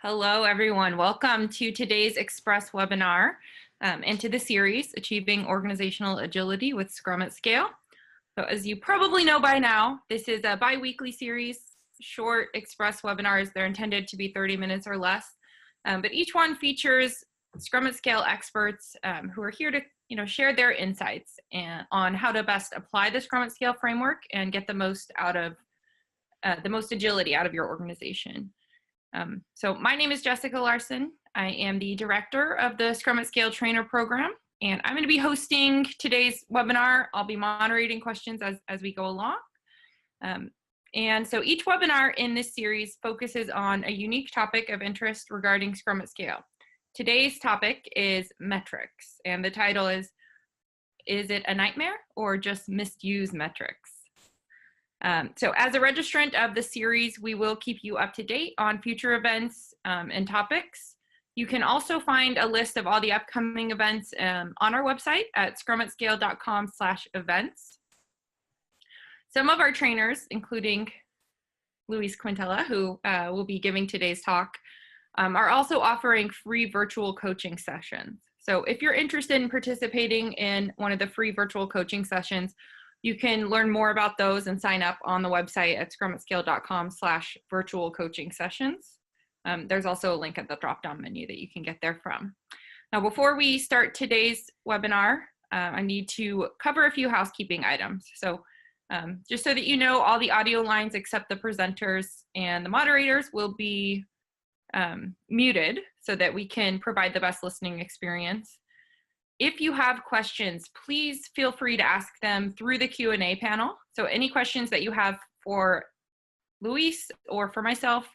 Hello, everyone. Welcome to today's Express webinar and to the series, Achieving Organizational Agility with Scrum at Scale. So as you probably know by now, this is a bi-weekly series, short Express webinars. They're intended to be 30 minutes or less, but each one features Scrum at Scale experts who are here to share their insights on how to best apply the Scrum at Scale framework and get the most out of the most agility out of your organization. So my name is Jessica Larson. I am the director of the Scrum at Scale Trainer Program, and I'm going to be hosting today's webinar. I'll be moderating questions as we go along. And so each webinar in this series focuses on a unique topic of interest regarding Scrum at Scale. Today's topic is metrics, and the title is it a nightmare or just misuse metrics? So as a registrant of the series, we will keep you up to date on future events and topics. You can also find a list of all the upcoming events on our website at scrumatscale.com/events. Some of our trainers, including Luis Quintela, who will be giving today's talk, are also offering free virtual coaching sessions. So if you're interested in participating in one of the free virtual coaching sessions, you can learn more about those and sign up on the website at scrumatscale.com/virtual coaching sessions. There's also a link at the drop-down menu that you can get there from. Now, before we start today's webinar, I need to cover a few housekeeping items. So just so that you know, all the audio lines except the presenters and the moderators will be muted so that we can provide the best listening experience. If you have questions, please feel free to ask them through the Q&A panel. So any questions that you have for Luis or for myself,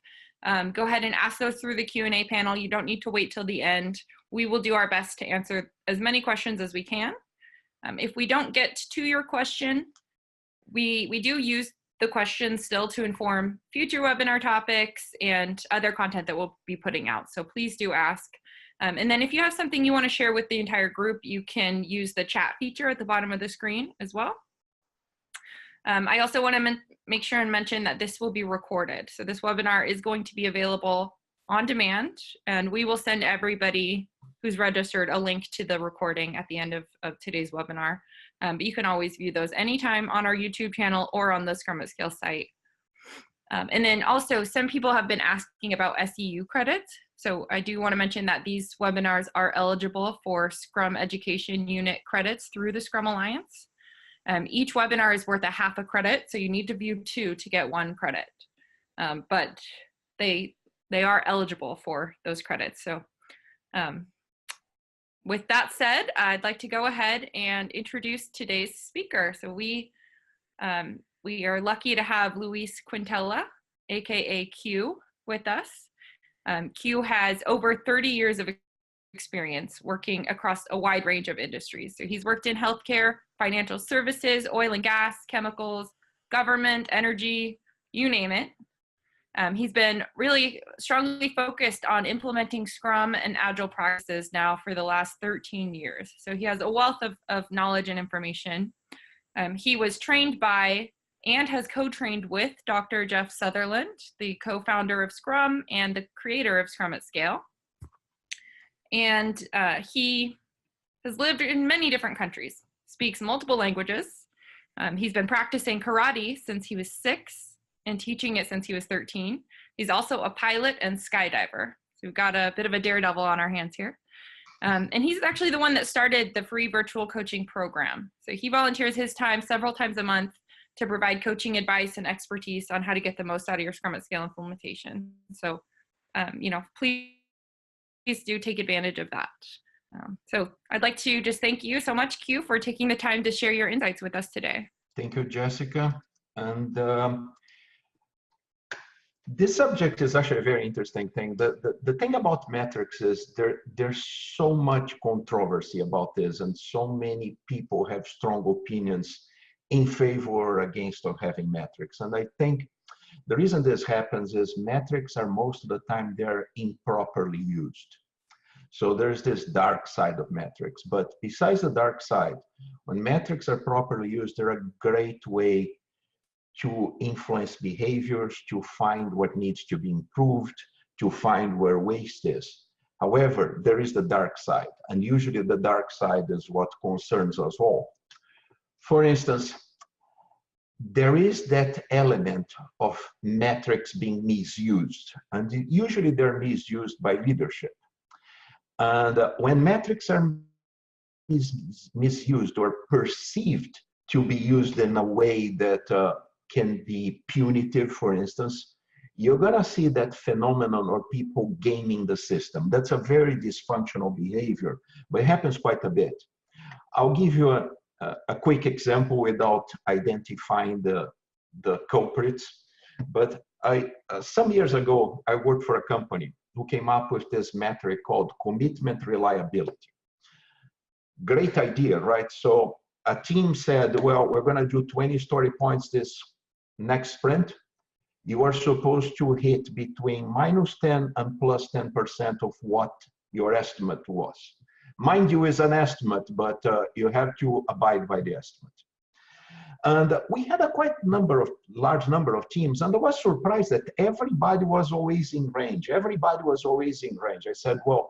go ahead and ask those through the Q&A panel. You don't need to wait till the end. We will do our best to answer as many questions as we can. If we don't get to your question, we do use the questions still to inform future webinar topics and other content that we'll be putting out. So please do ask. And then if you have something you want to share with the entire group, you can use the chat feature at the bottom of the screen as well. I also want to make sure and mention that this will be recorded. So this webinar is going to be available on demand, and we will send everybody who's registered a link to the recording at the end of today's webinar. But you can always view those anytime on our YouTube channel or on the Scrum at Scale site. And then also, some people have been asking about SEU credits. So I do want to mention that these webinars are eligible for Scrum Education Unit credits through the Scrum Alliance. Each webinar is worth ½ a credit, so you need to view 2 to get 1 credit. But they are eligible for those credits. So with that said, I'd like to go ahead and introduce today's speaker. So we are lucky to have Luis Quintela, aka Q, with us. Q has over 30 years of experience working across a wide range of industries. So he's worked in healthcare, financial services, oil and gas, chemicals, government, energy, you name it. He's been really strongly focused on implementing Scrum and Agile practices now for the last 13 years. So he has a wealth of knowledge and information. He was trained by and has co-trained with Dr. Jeff Sutherland, the co-founder of Scrum and the creator of Scrum at Scale. And he has lived in many different countries, speaks multiple languages. He's been practicing karate since he was 6 and teaching it since he was 13. He's also a pilot and skydiver. So we've got a bit of a daredevil on our hands here. And he's actually the one that started the free virtual coaching program. So he volunteers his time several times a month to provide coaching advice and expertise on how to get the most out of your Scrum at Scale implementation. So, please do take advantage of that. So I'd like to just thank you so much, Q, for taking the time to share your insights with us today. Thank you, Jessica. And this subject is actually a very interesting thing. The thing about metrics is there's so much controversy about this, and so many people have strong opinions in favor or against of having metrics. And I think the reason this happens is metrics are most of the time they're improperly used. So there's this dark side of metrics. But besides the dark side, when metrics are properly used, they're a great way to influence behaviors, to find what needs to be improved, to find where waste is. However, there is the dark side, and usually the dark side is what concerns us all. For instance, there is that element of metrics being misused, and usually they're misused by leadership. And when metrics are misused or perceived to be used in a way that can be punitive, for instance, you're going to see that phenomenon of people gaming the system. That's a very dysfunctional behavior, but it happens quite a bit. I'll give you a quick example without identifying the culprits. But some years ago, I worked for a company who came up with this metric called commitment reliability. Great idea, right? So a team said, well, we're going to do 20 story points this next sprint. You are supposed to hit between -10 and +10% of what your estimate was. Mind you, is an estimate, but you have to abide by the estimate. And we had a large number of teams, and I was surprised that everybody was always in range. Everybody was always in range. I said, well,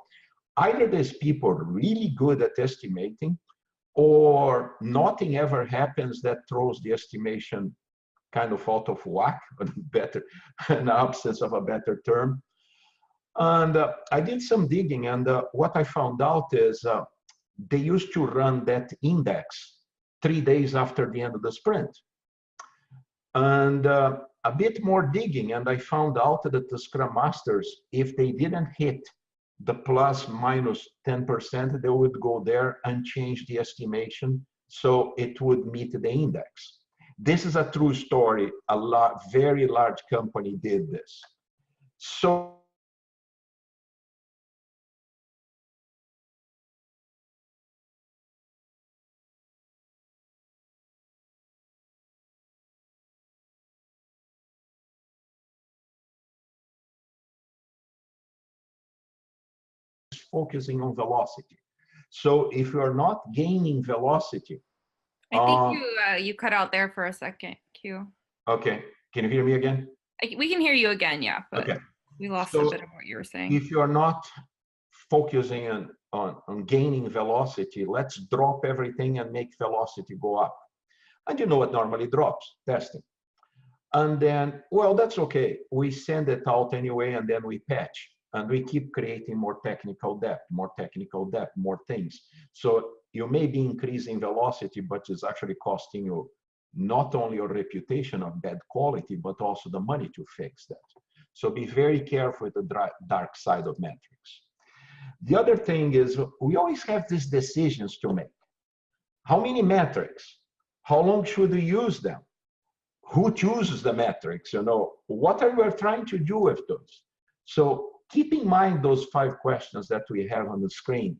either these people are really good at estimating, or nothing ever happens that throws the estimation kind of out of whack, in absence of a better term. And I did some digging, and what I found out is they used to run that index 3 days after the end of the sprint. And a bit more digging, and I found out that the Scrum Masters, if they didn't hit the ±10%, they would go there and change the estimation so it would meet the index. This is a true story. Very large company did this. So focusing on velocity. So if you're not gaining velocity, I think you cut out there for a second, Q. Okay, can you hear me again? We can hear you again, yeah, but okay. We lost a bit of what you were saying. If you're not focusing on gaining velocity, let's drop everything and make velocity go up. And you know what normally drops? Testing. And then, well, that's okay. We send it out anyway, and then we patch. And we keep creating more technical debt, more things. So you may be increasing velocity, but it's actually costing you not only your reputation of bad quality, but also the money to fix that. So be very careful with the dark side of metrics. The other thing is we always have these decisions to make. How many metrics? How long should we use them? Who chooses the metrics? What are we trying to do with those? So keep in mind those 5 questions that we have on the screen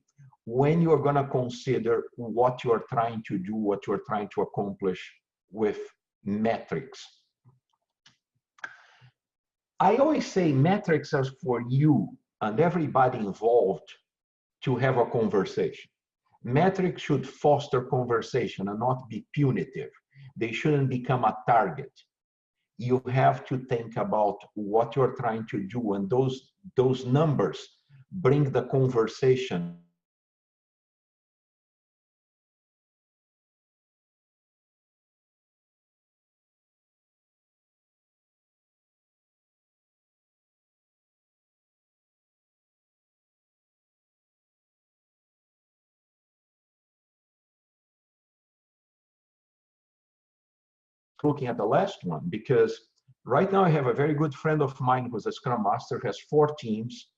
when you're going to consider what you're trying to do, what you're trying to accomplish with metrics. I always say metrics are for you and everybody involved to have a conversation. Metrics should foster conversation and not be punitive. They shouldn't become a target. You have to think about what you're trying to do, and those numbers bring the conversation. Looking at the last one, because right now I have a very good friend of mine who's a Scrum Master, has 4 teams,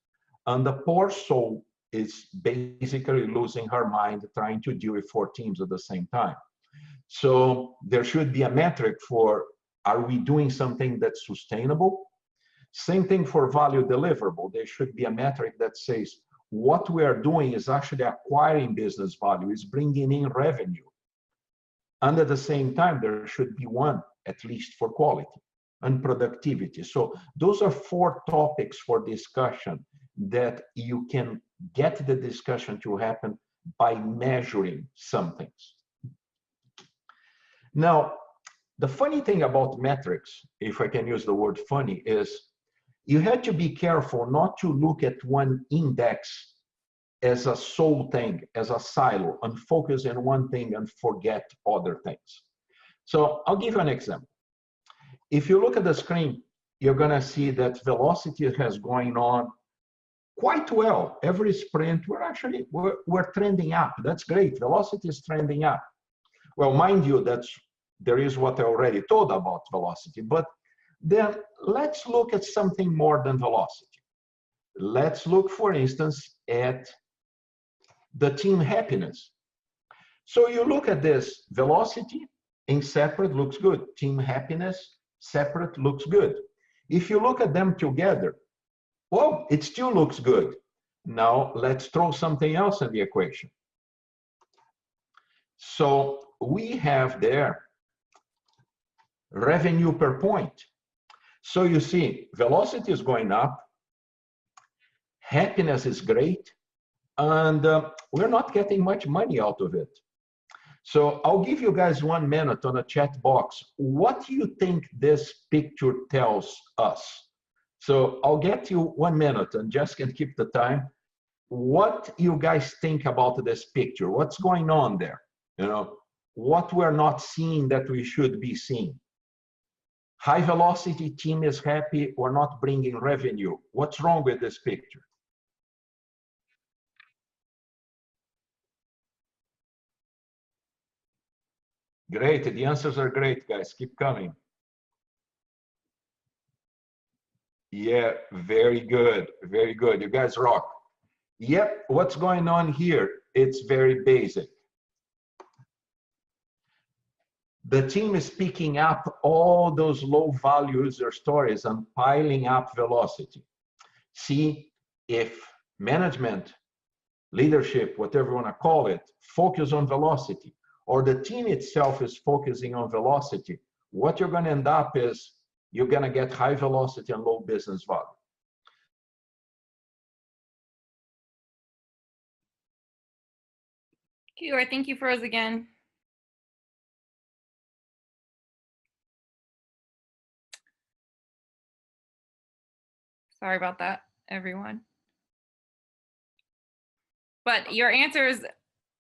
and the poor soul is basically losing her mind trying to deal with 4 teams at the same time. So there should be a metric for, are we doing something that's sustainable? Same thing for value deliverable. There should be a metric that says what we are doing is actually acquiring business value, is bringing in revenue. And at the same time, there should be one, at least, for quality and productivity. So those are 4 topics for discussion that you can get the discussion to happen by measuring some things. Now, the funny thing about metrics, if I can use the word funny, is you had to be careful not to look at one index as a sole thing, as a silo, and focus on one thing and forget other things. So I'll give you an example. If you look at the screen, you're going to see that velocity has going on quite well. Every sprint, we're trending up. That's great. Velocity is trending up. Well, mind you, there is what I already told about velocity, but then let's look at something more than velocity. Let's look, for instance, at the team happiness. So you look at this, velocity in separate looks good. Team happiness separate looks good. If you look at them together, well, it still looks good. Now let's throw something else in the equation. So we have there revenue per point. So you see, velocity is going up, happiness is great, and we're not getting much money out of it. So I'll give you guys 1 minute on the chat box. What do you think this picture tells us? So I'll get you 1 minute, and Jess can keep the time. What you guys think about this picture? What's going on there? You know, what we're not seeing that we should be seeing. High velocity team is happy, we're not bringing revenue. What's wrong with this picture? Great, the answers are great, guys. Keep coming. Yeah, very good, very good. You guys rock. Yep, what's going on here? It's very basic. The team is picking up all those low value user stories and piling up velocity. See, if management, leadership, whatever you want to call it, focus on velocity, or the team itself is focusing on velocity, what you're going to end up is you're going to get high velocity and low business value. Q, I think you froze again. Sorry about that, everyone. But your answers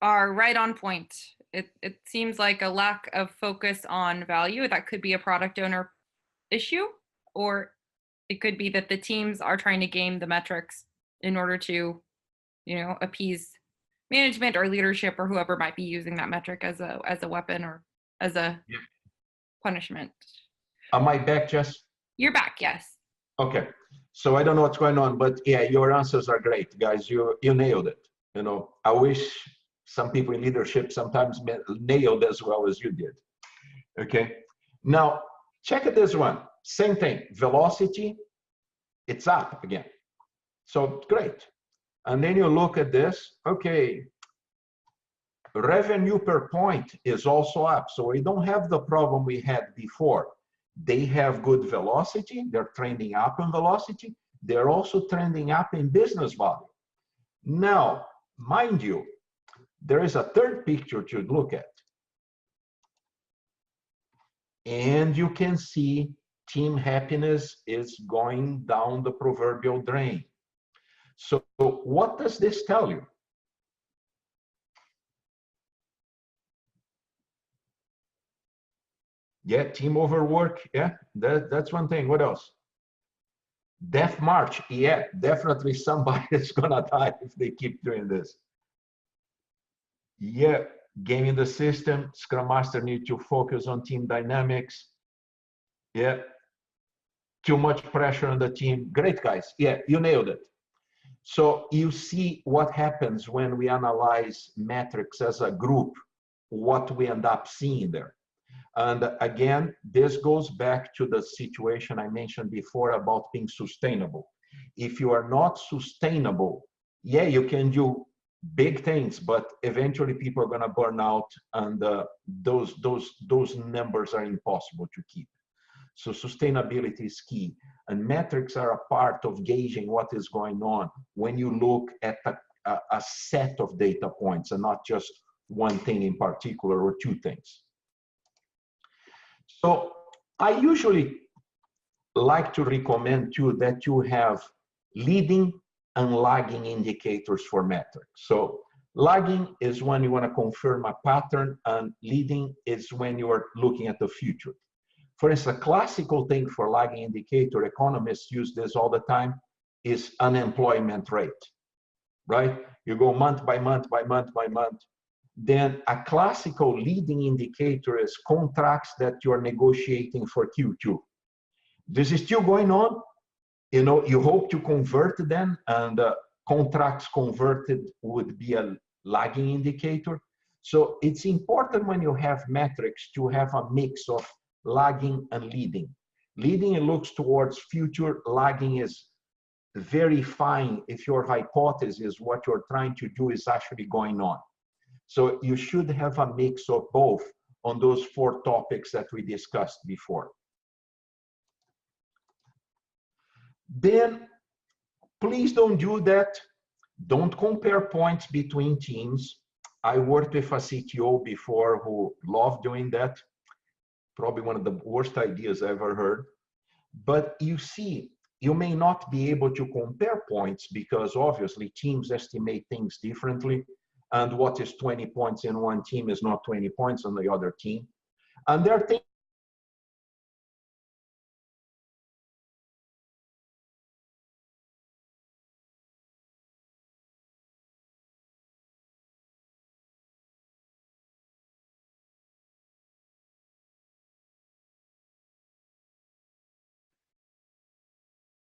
are right on point. It seems like a lack of focus on value. That could be a product owner issue, or it could be that the teams are trying to game the metrics in order to, you know, appease management or leadership or whoever might be using that metric as a weapon or as a punishment. Am I back, Jess? You're back, yes. Okay, so I don't know what's going on, but yeah, your answers are great, guys. You nailed it. You know, I wish some people in leadership sometimes nailed as well as you did. Okay, now check out this one. Same thing, velocity, it's up again. So great. And then you look at this, okay, revenue per point is also up. So we don't have the problem we had before. They have good velocity, they're trending up in velocity, they're also trending up in business value. Now, mind you, there is a third picture to look at. And you can see team happiness is going down the proverbial drain. So what does this tell you? Yeah, team overwork, yeah, that's one thing. What else? Death march, yeah, definitely somebody is gonna die if they keep doing this. Yeah, gaming the system, Scrum Master need to focus on team dynamics. Yeah, too much pressure on the team. Great, guys. Yeah, you nailed it. So you see what happens when we analyze metrics as a group, what we end up seeing there. And again, this goes back to the situation I mentioned before about being sustainable. If you are not sustainable, yeah, you can do big things, but eventually people are going to burn out, and those numbers are impossible to keep. So sustainability is key, and metrics are a part of gauging what is going on when you look at a set of data points and not just one thing in particular or two things. So I usually like to recommend too that you have leading and lagging indicators for metrics. So lagging is when you want to confirm a pattern, and leading is when you are looking at the future. For instance, a classical thing for lagging indicator, economists use this all the time, is unemployment rate, right? You go month by month by month by month. Then a classical leading indicator is contracts that you are negotiating for Q2. This is still going on. You know, you hope to convert them, and contracts converted would be a lagging indicator. So it's important when you have metrics to have a mix of lagging and leading. Leading looks towards future, lagging is verifying if your hypothesis, what you're trying to do, is actually going on. So you should have a mix of both on those 4 topics that we discussed before. Then please don't do that. Don't compare points between teams. I worked with a CTO before who loved doing that. Probably one of the worst ideas I ever heard. But you see, you may not be able to compare points because obviously teams estimate things differently. And what is 20 points in one team is not 20 points on the other team. And there are things.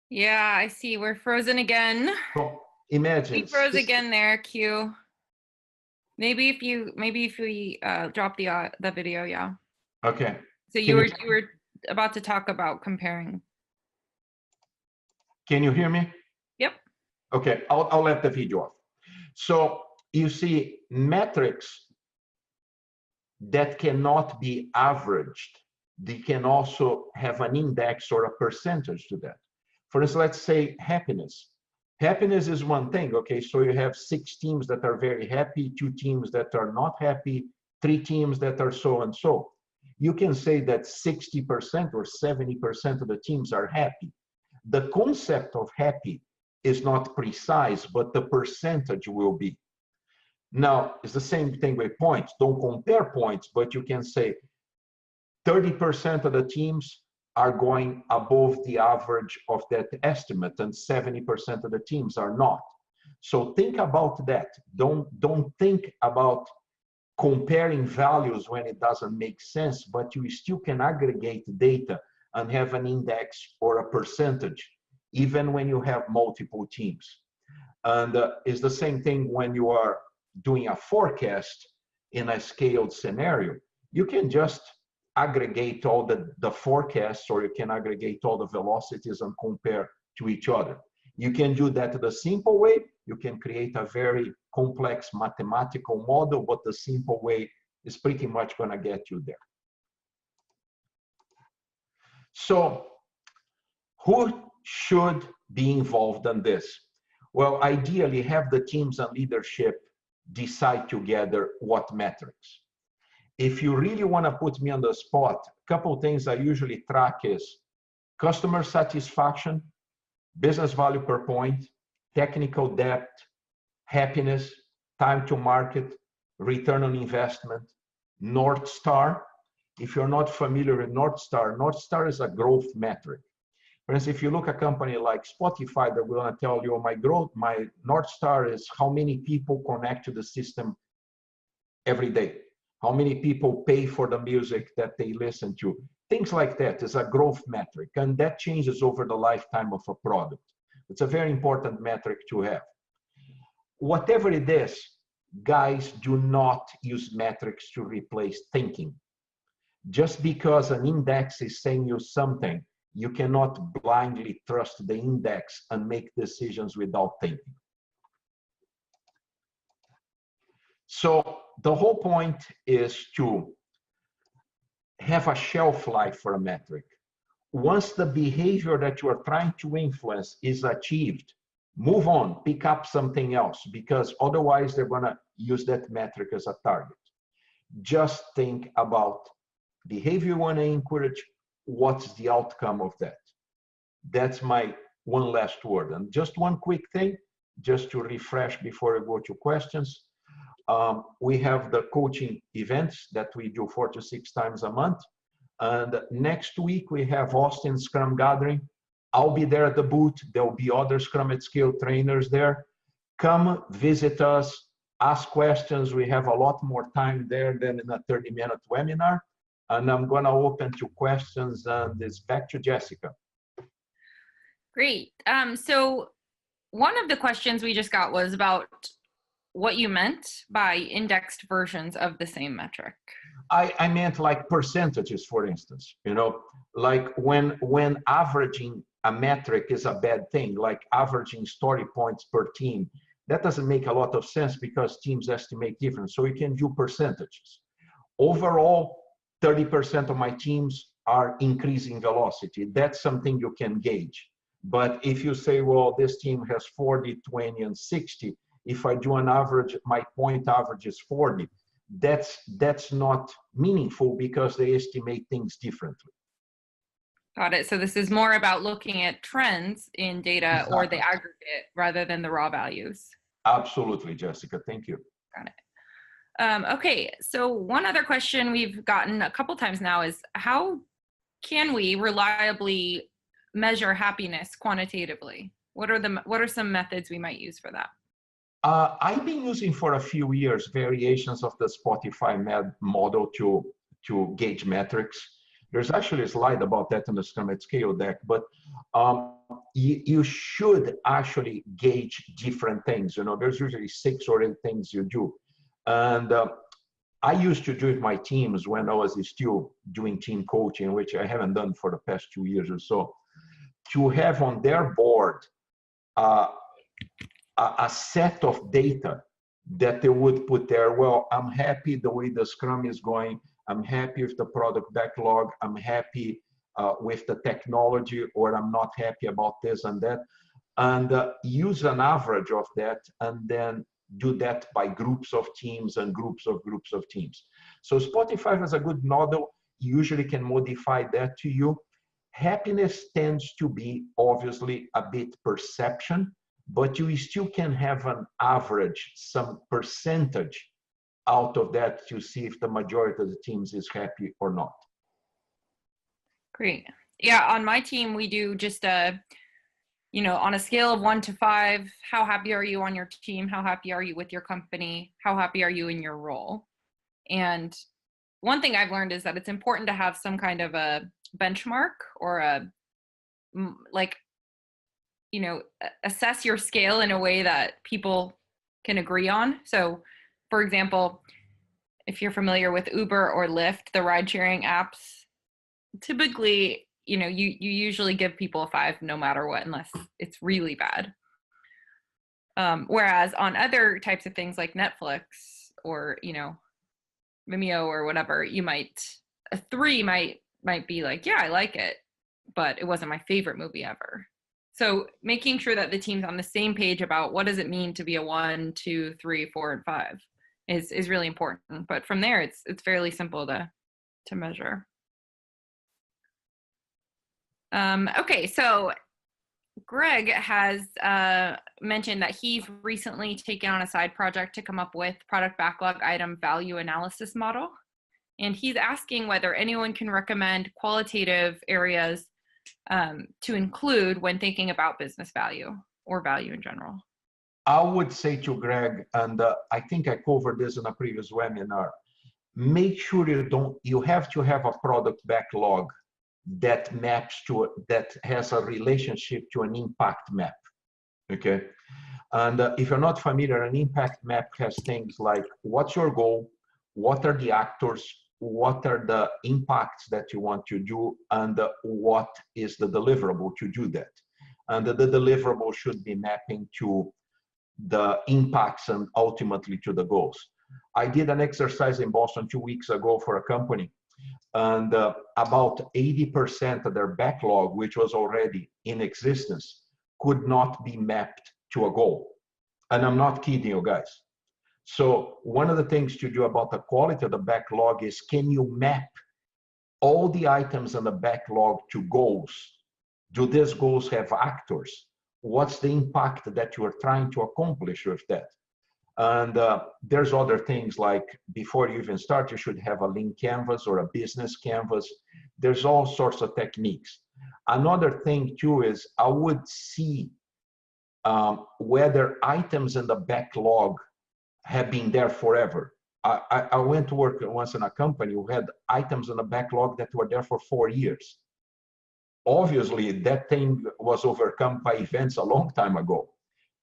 Yeah, I see. We're frozen again. Imagine. We froze again there, Q. Maybe if we drop the video, yeah. Okay. So you were about to talk about comparing. Can you hear me? Yep. Okay, I'll let the video off. So you see, metrics that cannot be averaged, they can also have an index or a percentage to that. For instance, let's say happiness. Happiness is one thing, okay? So you have 6 teams that are very happy, 2 teams that are not happy, 3 teams that are so and so. You can say that 60% or 70% of the teams are happy. The concept of happy is not precise, but the percentage will be. Now, it's the same thing with points. Don't compare points, but you can say 30% of the teams are going above the average of that estimate, and 70% of the teams are not. So think about that. Don't think about comparing values when it doesn't make sense, but you still can aggregate data and have an index or a percentage, even when you have multiple teams. And it's the same thing when you are doing a forecast in a scaled scenario. You can just aggregate all the forecasts, or you can aggregate all the velocities and compare to each other. You can do that the simple way. You can create a very complex mathematical model, but the simple way is pretty much going to get you there. So who should be involved in this? Well, ideally, have the teams and leadership decide together what metrics. If you really want to put me on the spot, a couple of things I usually track is customer satisfaction, business value per point, technical depth, happiness, time to market, return on investment, North Star. If you're not familiar with North Star is a growth metric. For instance, if you look at a company like Spotify, they're going to tell you, my North Star is how many people connect to the system every day. How many people pay for the music that they listen to? Things like that is a growth metric, and that changes over the lifetime of a product. It's a very important metric to have. Whatever it is, guys, do not use metrics to replace thinking. Just because an index is saying you something, you cannot blindly trust the index and make decisions without thinking. So the whole point is to have a shelf life for a metric. Once the behavior that you are trying to influence is achieved, move on, pick up something else, because otherwise they're going to use that metric as a target. Just think about behavior you want to encourage, what's the outcome of that? That's my one last word. And just one quick thing, just to refresh before we go to questions. We have the coaching events that we do 4 to 6 times a month. And next week we have Austin Scrum Gathering. I'll be there at the booth. There'll be other Scrum at Scale trainers there. Come visit us, ask questions. We have a lot more time there than in a 30-minute webinar. And I'm going to open to questions, and it's back to Jessica. Great. So one of the questions we just got was about what you meant by indexed versions of the same metric. I meant like percentages, for instance, you know, like when averaging a metric is a bad thing, like averaging story points per team, that doesn't make a lot of sense because teams estimate different. So you can do percentages. Overall, 30% of my teams are increasing velocity. That's something you can gauge. But if you say, well, this team has 40, 20, and 60, if I do an average, my point average is 40, that's not meaningful because they estimate things differently. Got it. So this is more about looking at trends in data Exactly. Or the aggregate rather than the raw values. Absolutely, Jessica. Thank you. Got it. Okay, so one other question we've gotten a couple times now is how can we reliably measure happiness quantitatively? What are some methods we might use for that? I've been using for a few years variations of the Spotify model to gauge metrics. There's actually a slide about that in the Scrum at Scale deck, but you should actually gauge different things. You know, there's usually 6 or 8 things you do. And I used to do it with my teams when I was still doing team coaching, which I haven't done for the past 2 years or so, to have on their board a set of data that they would put there. Well, I'm happy the way the Scrum is going. I'm happy with the product backlog. I'm happy with the technology, or I'm not happy about this and that. And use an average of that, and then do that by groups of teams and groups of teams. So Spotify has a good model. You usually can modify that to you. Happiness tends to be obviously a bit perception, but you still can have an average, some percentage out of that to see if the majority of the teams is happy or not. Great. Yeah, on my team, we do just on a scale of 1 to 5, how happy are you on your team? How happy are you with your company? How happy are you in your role? And one thing I've learned is that it's important to have some kind of a benchmark or assess your scale in a way that people can agree on. So, for example, if you're familiar with Uber or Lyft, the ride-sharing apps, typically, you usually give people a 5 no matter what, unless it's really bad. Whereas on other types of things like Netflix or, Vimeo or whatever, a 3 might be like, yeah, I like it, but it wasn't my favorite movie ever. So making sure that the team's on the same page about what does it mean to be a 1, 2, 3, 4, and 5 is really important. But from there, it's fairly simple to measure. Okay, so Greg has mentioned that he's recently taken on a side project to come up with product backlog item value analysis model. And he's asking whether anyone can recommend qualitative areas to include when thinking about business value or value in general. I would say to Greg, and I think I covered this in a previous webinar, make sure you have to have a product backlog that has a relationship to an impact map, okay? And if you're not familiar, an impact map has things like, what's your goal? What are the actors? What are the impacts that you want to do? And what is the deliverable to do that? And the deliverable should be mapping to the impacts and ultimately to the goals. I did an exercise in Boston 2 weeks ago for a company, and about 80% of their backlog, which was already in existence, could not be mapped to a goal. And I'm not kidding you guys. So one of the things to do about the quality of the backlog is, can you map all the items in the backlog to goals Do these goals have actors? What's the impact that you are trying to accomplish with that? And there's other things like before you even start, you should have a lean canvas or a business canvas. There's all sorts of techniques. Another thing too is I would see whether items in the backlog have been there forever. I went to work once in a company who had items in the backlog that were there for 4 years. Obviously, that thing was overcome by events a long time ago,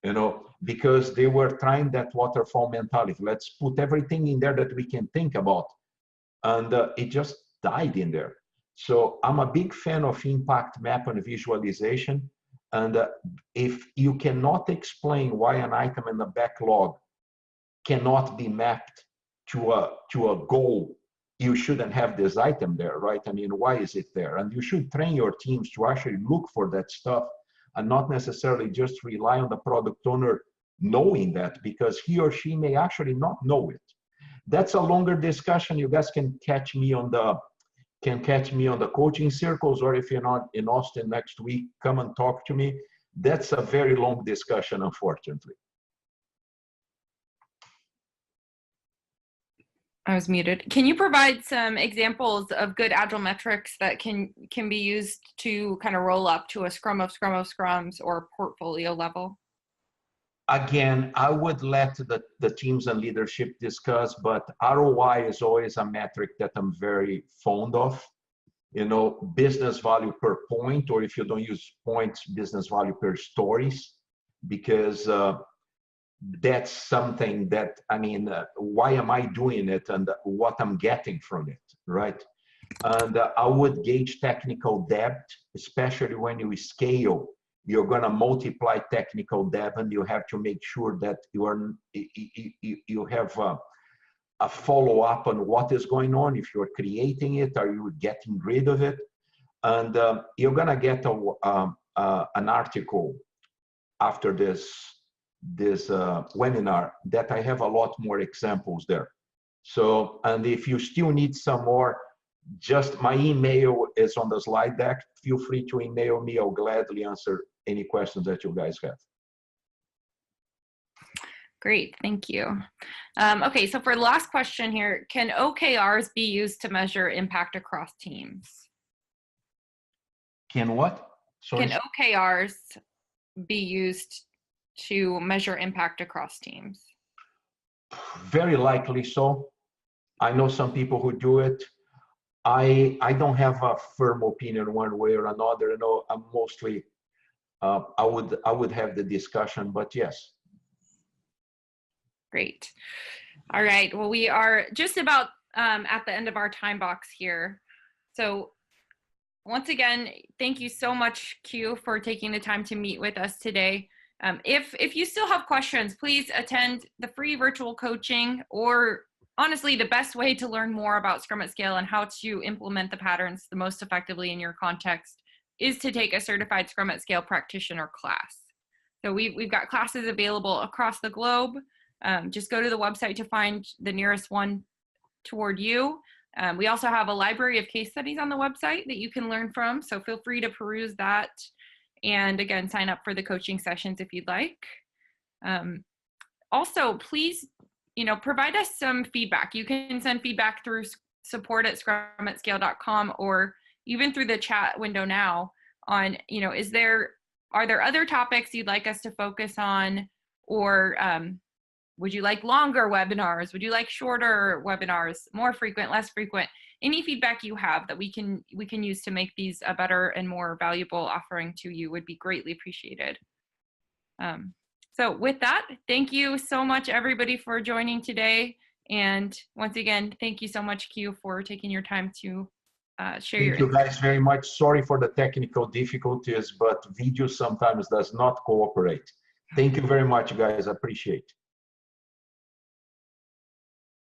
you know, because they were trying that waterfall mentality. Let's put everything in there that we can think about. And it just died in there. So I'm a big fan of impact map and visualization. And if you cannot explain why an item in the backlog cannot be mapped to a goal, you shouldn't have this item there, right? I mean, why is it there? And you should train your teams to actually look for that stuff and not necessarily just rely on the product owner knowing that, because he or she may actually not know it. That's a longer discussion. You guys can catch me on the coaching circles, or if you're not in Austin next week, come and talk to me. That's a very long discussion, unfortunately. I was muted. Can you provide some examples of good agile metrics that can be used to kind of roll up to a scrum of scrums or portfolio level? Again, I would let the teams and leadership discuss, but ROI is always a metric that I'm very fond of. You know, business value per point, or if you don't use points, business value per stories, because that's something that, I mean, why am I doing it and what I'm getting from it, right? And I would gauge technical depth, especially when you scale. You're going to multiply technical depth, and you have to make sure that you have a follow-up on what is going on. If you're creating it, are you getting rid of it? And you're going to get an article after this webinar that I have a lot more examples there. So, and if you still need some more, just my email is on the slide deck. Feel free to email me. I'll gladly answer any questions that you guys have. Great, thank you. Okay, so for the last question here, can OKRs be used to measure impact across teams? Can what? Sorry? Can OKRs be used to measure impact across teams? Very likely so. I know some people who do it. I don't have a firm opinion one way or another. You know, I'm mostly I would have the discussion, but yes. Great. All right. Well, we are just about at the end of our time box here. So once again, thank you so much, Q, for taking the time to meet with us today. If you still have questions, please attend the free virtual coaching, or honestly, the best way to learn more about Scrum at Scale and how to implement the patterns the most effectively in your context is to take a certified Scrum at Scale practitioner class. So we've got classes available across the globe. Just go to the website to find the nearest one toward you. We also have a library of case studies on the website that you can learn from, so feel free to peruse that. And again, sign up for the coaching sessions if you'd like. Also, please, provide us some feedback. You can send feedback through support@scrumatscale.com, or even through the chat window now on, are there other topics you'd like us to focus on, or would you like longer webinars? Would you like shorter webinars, more frequent, less frequent? Any feedback you have that we can use to make these a better and more valuable offering to you would be greatly appreciated. So with that, thank you so much, everybody, for joining today. And once again, thank you so much, Q, for taking your time to share your insights. Thank you guys very much. Sorry for the technical difficulties, but video sometimes does not cooperate. Thank you very much, guys. I appreciate it.